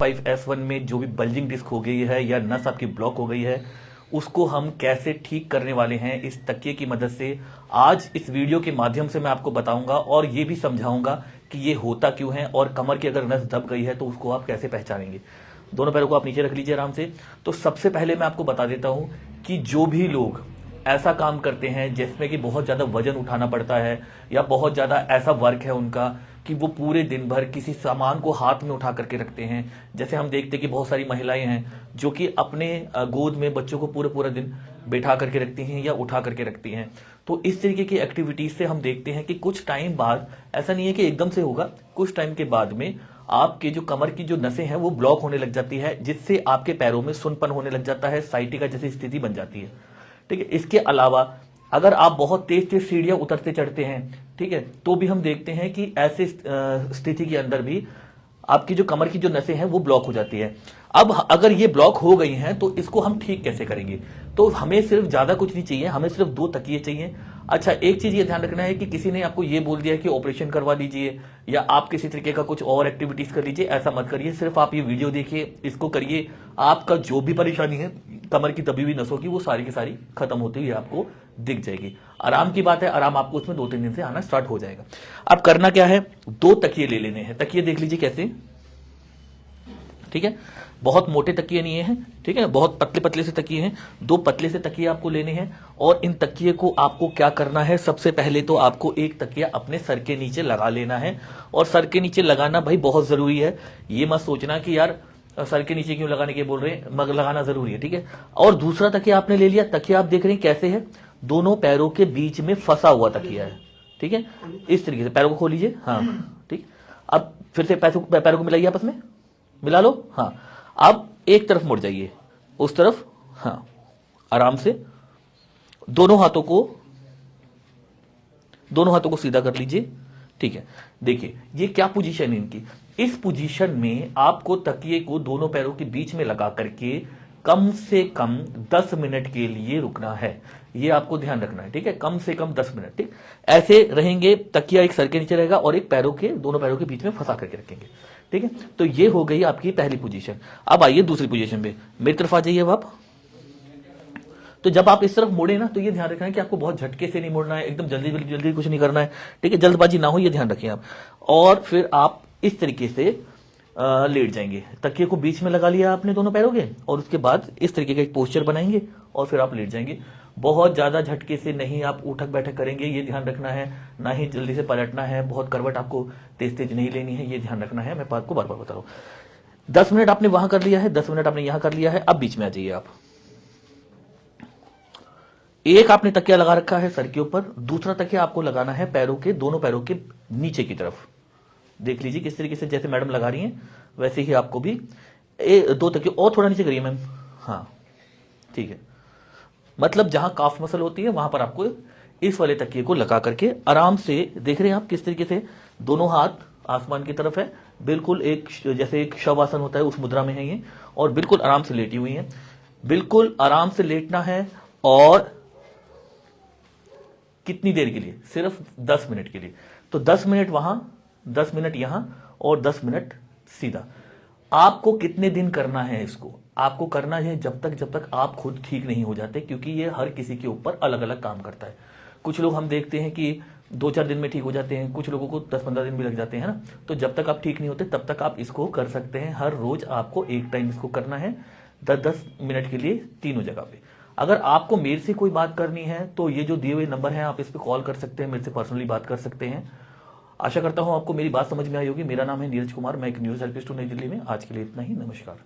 F5S1 में जो भी बल्जिंग डिस्क हो गई है या नस आपकी ब्लॉक हो गई है, उसको हम कैसे ठीक करने वाले हैं इस तकिए की मदद से। आज इस वीडियो के माध्यम से मैं आपको बताऊंगा और ये भी समझाऊंगा कि ये होता क्यों है, और कमर की अगर नस दब गई है तो उसको आप कैसे पहचानेंगे। दोनों पैरों को आप नीचे रख लीजिए आराम से। तो सबसे पहले मैं आपको बता देता हूं कि जो भी लोग ऐसा काम करते हैं जिसमें कि बहुत ज्यादा वजन उठाना पड़ता है या बहुत ज्यादा ऐसा वर्क है उनका कि वो पूरे दिन भर किसी सामान को हाथ में उठा करके रखते हैं, जैसे हम देखते हैं कि बहुत सारी महिलाएं हैं जो कि अपने गोद में बच्चों को पूरे पूरा दिन बैठा करके रखती हैं या उठा करके रखती हैं। तो इस तरीके की एक्टिविटीज से हम देखते हैं कि कुछ टाइम बाद, ऐसा नहीं है कि एकदम से होगा, कुछ टाइम के बाद में आपके जो कमर की जो नसें हैं वो ब्लॉक होने लग जाती है, जिससे आपके पैरों में सुनपन होने लग जाता है, साइटिका जैसी स्थिति बन जाती है। ठीक है। इसके अलावा अगर आप बहुत तेज तेज सीढ़ियां उतरते चढ़ते हैं, ठीक है, तो भी हम देखते हैं कि ऐसे स्थिति के अंदर भी आपकी जो कमर की जो नसें हैं वो ब्लॉक हो जाती है। अब अगर ये ब्लॉक हो गई हैं तो इसको हम ठीक कैसे करेंगे। तो हमें सिर्फ ज्यादा कुछ नहीं चाहिए, हमें सिर्फ 2 तकिए चाहिए। अच्छा, एक चीज ये ध्यान रखना है कि किसी ने आपको ये बोल दिया कि ऑपरेशन करवा लीजिए या आप किसी तरीके का कुछ और एक्टिविटीज कर लीजिए, ऐसा मत करिए। सिर्फ आप ये वीडियो देखिए, इसको करिए, आपका जो भी परेशानी है कमर की दबी हुई नसों की वो सारी की सारी खत्म होती हुई आपको दिख जाएगी। आराम की बात है, आराम आपको उसमें 2-3 दिन से आना स्टार्ट हो जाएगा। अब करना क्या है, 2 तकिए ले लेने हैं। तकिए देख लीजिए कैसे, ठीक है, बहुत मोटे तकिए नहीं है, ठीक है, बहुत पतले पतले से तकिए हैं। 2 पतले से तकिए आपको लेने हैं और इन तकिए को आपको क्या करना है, सबसे पहले तो आपको एक तकिया अपने सर के नीचे लगा लेना है। और सर के नीचे लगाना भाई बहुत जरूरी है, ये मत सोचना कि यार सर के नीचे क्यों लगाने के बोल रहे हैं, मगर लगाना जरूरी है, ठीक है। और दूसरा तकिया आपने ले लिया। तकिया आप देख रहे हैं कैसे है, दोनों पैरों के बीच में फंसा हुआ तकिया है, ठीक है। इस तरीके से पैरों को खोल लीजिए, हाँ ठीक। अब फिर से पैरों को मिलाइए, आपस में मिला लो, हाँ। अब एक तरफ मुड़ जाइए, उस तरफ, हाँ, आराम से दोनों हाथों को सीधा कर लीजिए, ठीक है। देखिए ये क्या पोजीशन है इनकी। इस पोजीशन में आपको तकिए को दोनों पैरों के बीच में लगा करके कम से कम 10 मिनट के लिए रुकना है, ये आपको ध्यान रखना है, ठीक है। कम से कम 10 मिनट, ठीक। ऐसे रहेंगे, तकिया एक सर के नीचे रहेगा और एक दोनों पैरों के बीच में फंसा करके रखेंगे, ठीक है। तो ये हो गई आपकी पहली पोजीशन। अब आइए दूसरी पोजीशन पे, मेरी तरफ आ जाइए अब आप। तो जब आप इस तरफ मुड़े ना, तो ये ध्यान रखना है कि आपको बहुत झटके से नहीं मुड़ना है, एकदम जल्दी जल्दी जल्दी कुछ नहीं करना है, ठीक है, जल्दबाजी ना हो, ये ध्यान रखिए आप। और फिर आप इस तरीके से लेट जाएंगे। तकिए को बीच में लगा लिया आपने दोनों पैरों के, और उसके बाद इस तरीके का एक पोस्चर बनाएंगे और फिर आप लेट जाएंगे। बहुत ज्यादा झटके से नहीं आप उठक बैठक करेंगे, ये ध्यान रखना है। ना ही जल्दी से पलटना है, बहुत करवट आपको तेज तेज नहीं लेनी है, ये ध्यान रखना है। मैं आपको बार बार बता रहा हूं। 10 मिनट आपने वहां कर लिया है, 10 मिनट आपने यहां कर लिया है। अब बीच में आ जाइए आप। एक आपने तकिया लगा रखा है सर के ऊपर, दूसरा तकिया आपको लगाना है दोनों पैरों के नीचे की तरफ। देख लीजिए किस तरीके से, जैसे मैडम लगा रही हैं वैसे ही आपको भी 2 तकिए और थोड़ा नीचे करिए मैम, हाँ ठीक है। मतलब जहां काफ मसल होती है वहां पर आपको इस वाले तकिए को लगा करके आराम से, देख रहे हैं आप किस तरीके से दोनों हाथ आसमान की तरफ है, बिल्कुल एक जैसे एक शवासन होता है उस मुद्रा में है ये, और बिल्कुल आराम से लेटी हुई है। बिल्कुल आराम से लेटना है। और कितनी देर के लिए, सिर्फ 10 मिनट के लिए। तो 10 मिनट वहां, 10 मिनट यहां और 10 मिनट सीधा। आपको कितने दिन करना है इसको, आपको करना है जब तक आप खुद ठीक नहीं हो जाते, क्योंकि ये हर किसी के ऊपर अलग अलग काम करता है। कुछ लोग हम देखते हैं कि 2-4 दिन में ठीक हो जाते हैं, कुछ लोगों को 10-15 दिन भी लग जाते हैं ना। तो जब तक आप ठीक नहीं होते तब तक आप इसको कर सकते हैं। हर रोज आपको एक टाइम इसको करना है, 10-10 मिनट के लिए, तीनों जगह पे। अगर आपको मेरे से कोई बात करनी है तो ये जो दिए हुए नंबर है आप इस पे कॉल कर सकते हैं, मेरे से पर्सनली बात कर सकते हैं। आशा करता हूं आपको मेरी बात समझ में आई होगी। मेरा नाम है नीरज कुमार, मैं एक न्यूरोथेरेपिस्ट हूं नई दिल्ली में। आज के लिए इतना ही, नमस्कार।